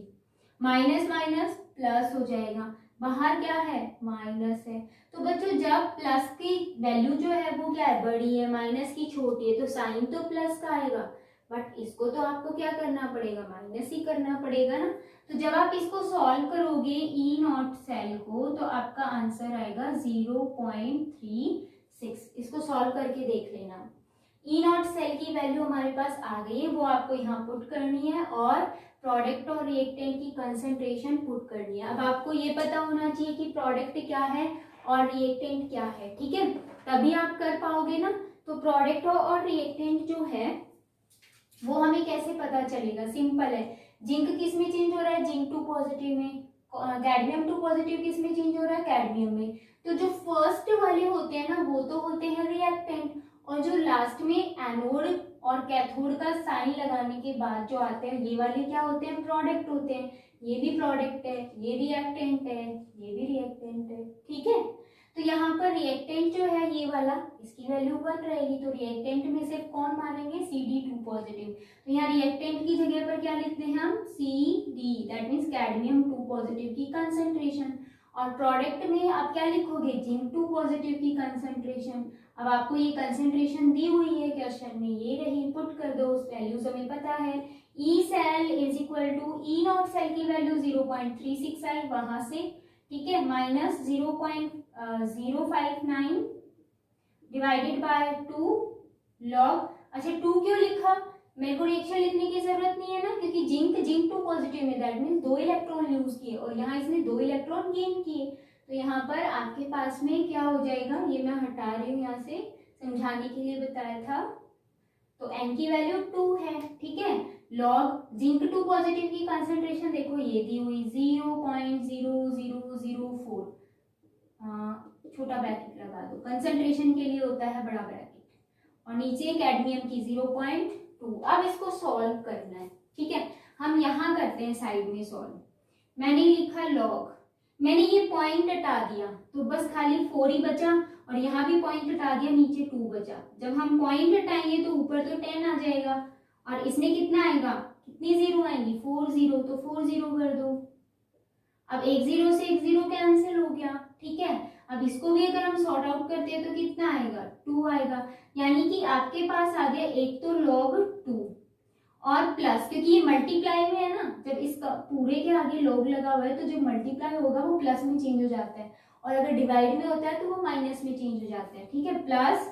माइनस माइनस प्लस हो जाएगा, बाहर क्या है, माइनस है। तो बच्चों जब प्लस की वैल्यू जो है वो क्या है, बड़ी है, माइनस की छोटी है, तो साइन तो प्लस का आएगा, बट इसको तो आपको क्या करना पड़ेगा, माइनस ही करना पड़ेगा ना। तो जब आप इसको सॉल्व करोगे ई नॉट सेल को, तो आपका आंसर आएगा 0.36। इसको सॉल्व करके देख लेना। ई नॉट सेल की वैल्यू हमारे पास आ गई है, वो आपको यहाँ पुट करनी है, और प्रोडक्ट और रिएक्टेंट की कंसंट्रेशन पुट करनी है। अब आपको ये पता होना चाहिए कि प्रोडक्ट क्या है और रिएक्टेंट क्या है, ठीक है, तभी आप कर पाओगे ना। तो प्रोडक्ट और रिएक्टेंट जो है वो हमें कैसे पता चलेगा, सिंपल है। जिंक किस में चेंज हो रहा है, जिंक 2 पॉजिटिव में, कैडमियम 2 पॉजिटिव किस में चेंज हो रहा है, कैडमियम में। तो जो फर्स्ट वाले होते हैं ना वो तो होते हैं रिएक्टेंट, और जो लास्ट में एनोड और कैथोड का साइन लगाने के बाद जो आते हैं ये वाले क्या होते हैं, प्रोडक्ट होते हैं। ये भी प्रोडक्ट है, ये रिएक्टेंट है, ये भी रिएक्टेंट है, ठीक है। तो यहाँ पर रिएक्टेंट जो है ये वाला, इसकी वैल्यू 1 रहेगी, तो रिएक्टेंट में से कौन मानेंगे, Cd2 पॉजिटिव। तो यहाँ रिएक्टेंट की जगह पर क्या लिखते हैं हम, Cd, that means cadmium 2 positive की कंसेंट्रेशन। और प्रोडक्ट में आप क्या लिखोगे, जिंक 2 पॉजिटिव की कंसेंट्रेशन। अब आपको ये कंसेंट्रेशन दी हुई है क्वेश्चन में, ये रही, पुट कर दो, उस वैल्यूज हमें पता है। E cell is equal to, E not cell की वैल्यू 0.36 आई वहां से, ठीक है, -0.059 डिवाइडेड बाय 2 लॉग। अच्छा 2 क्यों लिखा, मेरे को रिएक्शन लिखने की जरूरत नहीं है ना, क्योंकि जिंक 2 पॉजिटिव में, दैट मीन्स 2 इलेक्ट्रॉन यूज किए, और यहाँ इसने 2 इलेक्ट्रॉन गेन किए। तो यहाँ पर आपके पास में क्या हो जाएगा, ये मैं हटा रही हूँ यहाँ से, समझाने के लिए बताया था। तो एन की वैल्यू 2 है, ठीक है, लॉग जिंक 2 पॉजिटिव की कंसेंट्रेशन देखो ये दी हुई 0.0004, छोटा ब्रैकेट लगा दो, कंसेंट्रेशन के लिए होता है बड़ा ब्रैकेट, और नीचे कैडमियम की 0.2। अब इसको सॉल्व करना है, ठीक है, हम यहाँ करते हैं साइड में सॉल्व। मैंने लिखा लॉग, मैंने ये पॉइंट हटा दिया तो बस खाली 4 ही बचा, और यहाँ भी पॉइंट हटा दिया, नीचे 2 बचा। जब हम पॉइंट हटाएंगे तो ऊपर तो 10 आ जाएगा, और इसमें कितना आएगा, कितनी जीरो आएंगी, 4 जीरो, तो 4 जीरो कर दो। अब एक जीरो से एक जीरो कैंसिल हो गया, ठीक है। अब इसको भी अगर हम सॉर्ट आउट करते हैं तो कितना आएगा, 2 आएगा। यानी कि आपके पास आ गया एक तो log 2 और प्लस, क्योंकि ये मल्टीप्लाई में है ना, जब इसका पूरे के आगे log लगा हुआ है तो जो मल्टीप्लाई होगा वो प्लस में चेंज हो जाता है, और अगर डिवाइड में होता है तो वो माइनस में चेंज हो जाता है, ठीक है। प्लस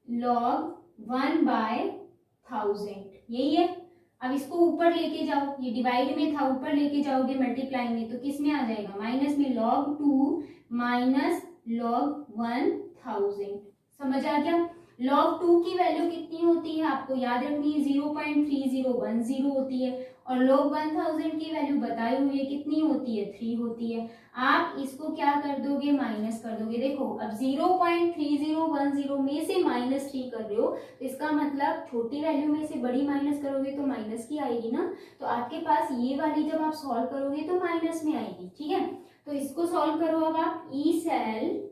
log 1/1000, यही है। अब इसको ऊपर लेके जाओ, ये डिवाइड में था, ऊपर लेके जाओगे मल्टीप्लाई में तो किस में आ जाएगा, माइनस में, log 2 माइनस log 1000। समझ आ गया। log 2 की वैल्यू कितनी होती है आपको याद रखनी है, 0.3010 होती है, और लोग 1000 की वैल्यू बताई हुई है कितनी होती है, 3 होती है। आप इसको क्या कर दोगे, माइनस कर दोगे। देखो अब 0.3010 में से -3 कर रहे हो तो इसका मतलब छोटी वैल्यू में से बड़ी माइनस करोगे तो माइनस की आएगी ना। तो आपके पास ये वाली जब आप सॉल्व करोगे तो माइनस में आएगी, ठीक है। तो इसको सॉल्व करो अब आप। E cell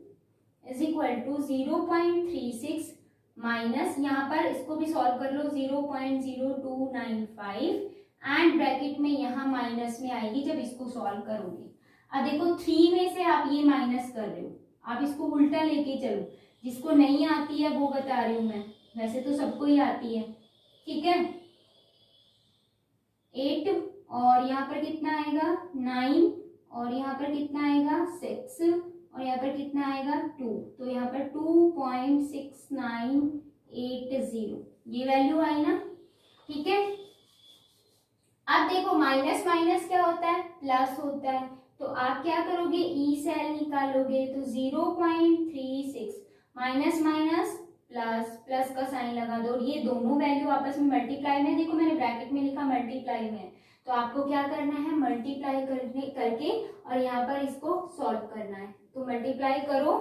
is equal to 0.36 minus, यहाँ पर इसको भी सॉल्व कर लो, 0.0295 एंड ब्रैकेट में यहाँ माइनस में आएगी जब इसको सॉल्व करोगे। अब देखो 3 में से आप ये माइनस कर रहे हो, आप इसको उल्टा लेके चलो, जिसको नहीं आती है वो बता रही हूं मैं, वैसे तो सबको ही आती है, ठीक है। 8 और यहाँ पर कितना आएगा 9 और यहाँ पर कितना आएगा 6 और यहाँ पर कितना आएगा 2, तो यहाँ पर 2.6980 ये वैल्यू आई ना, ठीक है। अब देखो माइनस माइनस क्या होता है, प्लस होता है, तो आप क्या करोगे, ई सेल निकालोगे तो 0.36 माइनस माइनस प्लस, प्लस का साइन लगा दो, और ये दोनों वैल्यू आपस में मल्टीप्लाई में, देखो मैंने ब्रैकेट में लिखा मल्टीप्लाई में, तो आपको क्या करना है, मल्टीप्लाई करके और यहाँ पर इसको सॉल्व करना है। तो मल्टीप्लाई करो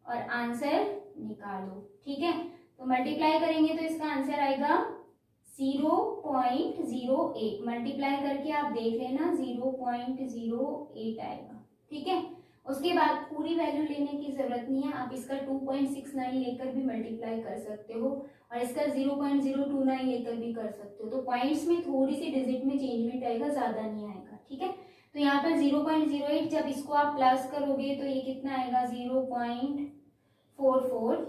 और आंसर निकालो, ठीक है। तो मल्टीप्लाई करेंगे तो इसका आंसर आएगा 0.08, मल्टीप्लाई करके आप देख लेना 0.08 आएगा, ठीक है। उसके बाद पूरी वैल्यू लेने की जरूरत नहीं है, आप इसका 2.69 लेकर भी मल्टीप्लाई कर सकते हो और इसका 0.029 लेकर भी कर सकते हो। तो पॉइंट्स में थोड़ी सी डिजिट में चेंजमेंट आएगा, ज्यादा नहीं आएगा, ठीक है। तो यहाँ पर 0.08 जब इसको आप प्लस करोगे तो ये कितना आएगा 0.44 वोल्ट,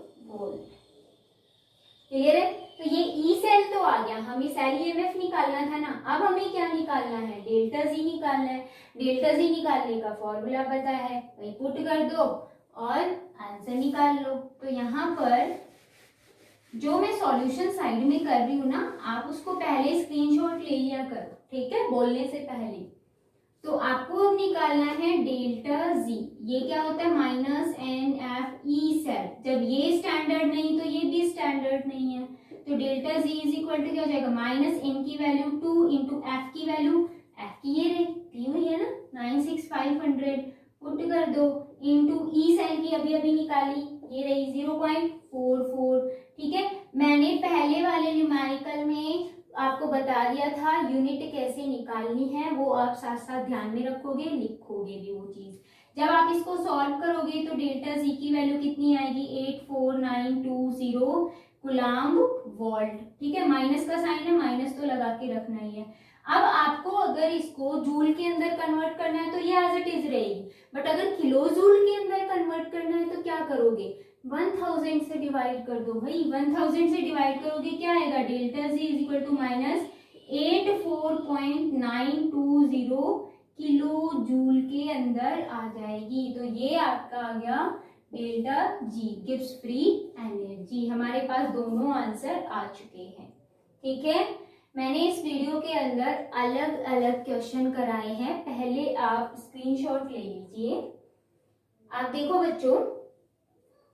क्लियर है। तो ये ई सेल तो आ गया, हमें सेल ईएमएफ निकालना था ना। अब हमें क्या निकालना है, डेल्टा जी निकालना है। डेल्टा जी निकालने का फॉर्मूला पता है, वही पुट कर दो और आंसर निकाल लो। तो यहाँ पर जो मैं सॉल्यूशन साइड में कर रही हूँ ना, आप उसको पहले स्क्रीनशॉट ले लिया करो, ठीक है, बोलने से पहले। तो आपको निकालना है डेल्टा जी, ये क्या होता है -NF सेल। जब ये स्टैंडर्ड नहीं तो ये भी स्टैंडर्ड नहीं है, तो delta G is equal to क्या हो जाएगा, -N की वैल्यू 2 इंटू एफ की वैल्यू, एफ की ये रही दी हुई है ना 96500, पुट कर दो, इंटू ई सेल की अभी अभी निकाली, ये रही 0.44, ठीक है। मैंने पहले वाले न्यूमेरिकल में आपको बता दिया था यूनिट कैसे निकालनी है, वो आप साथ साथ ध्यान में रखोगे, लिखोगे भी वो चीज। जब आप इसको सॉल्व करोगे तो डेल्टा जी की वैल्यू कितनी आएगी 84920 कूलम्ब वोल्ट, ठीक है। माइनस का साइन है, माइनस तो लगा के रखना ही है। अब आपको अगर इसको जूल के अंदर कन्वर्ट करना है तो ये एज इट इज रहेगी, बट अगर किलो जूल के अंदर कन्वर्ट करना है तो क्या करोगे, 1000 से डिवाइड कर दो भाई। 1000 से डिवाइड करोगे क्या आएगा, delta G is equal to -84.920 kilo joule के अंदर आ जाएगी। तो ये आपका आ गया डेल्टा जी, गिव्स फ्री एनर्जी। हमारे पास दोनों आंसर आ चुके हैं, ठीक है। मैंने इस वीडियो के अंदर अलग अलग क्वेश्चन कराए हैं, पहले आप स्क्रीनशॉट ले लीजिए। आप देखो बच्चों,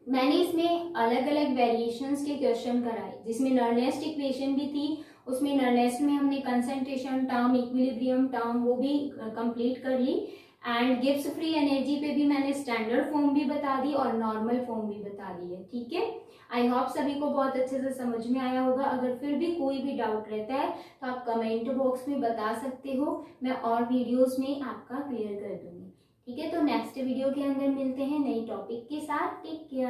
मैंने इसमें अलग अलग वेरिएशंस के क्वेश्चन कराए, जिसमें नर्नेस्ट इक्वेशन भी थी, उसमें नर्नेस्ट में हमने कंसंट्रेशन टर्म, इक्विलिब्रियम टर्म वो भी कंप्लीट कर ली, एंड गिव्स फ्री एनर्जी पे भी मैंने स्टैंडर्ड फॉर्म भी बता दी और नॉर्मल फॉर्म भी बता दी है, ठीक है। आई होप सभी को बहुत अच्छे से समझ में आया होगा। अगर फिर भी कोई भी डाउट रहता है तो आप कमेंट बॉक्स में बता सकते हो, मैं और वीडियोस में आपका क्लियर कर दूंगी, ठीक है। तो नेक्स्ट वीडियो के अंदर मिलते हैं नई टॉपिक के साथ, टेक केयर।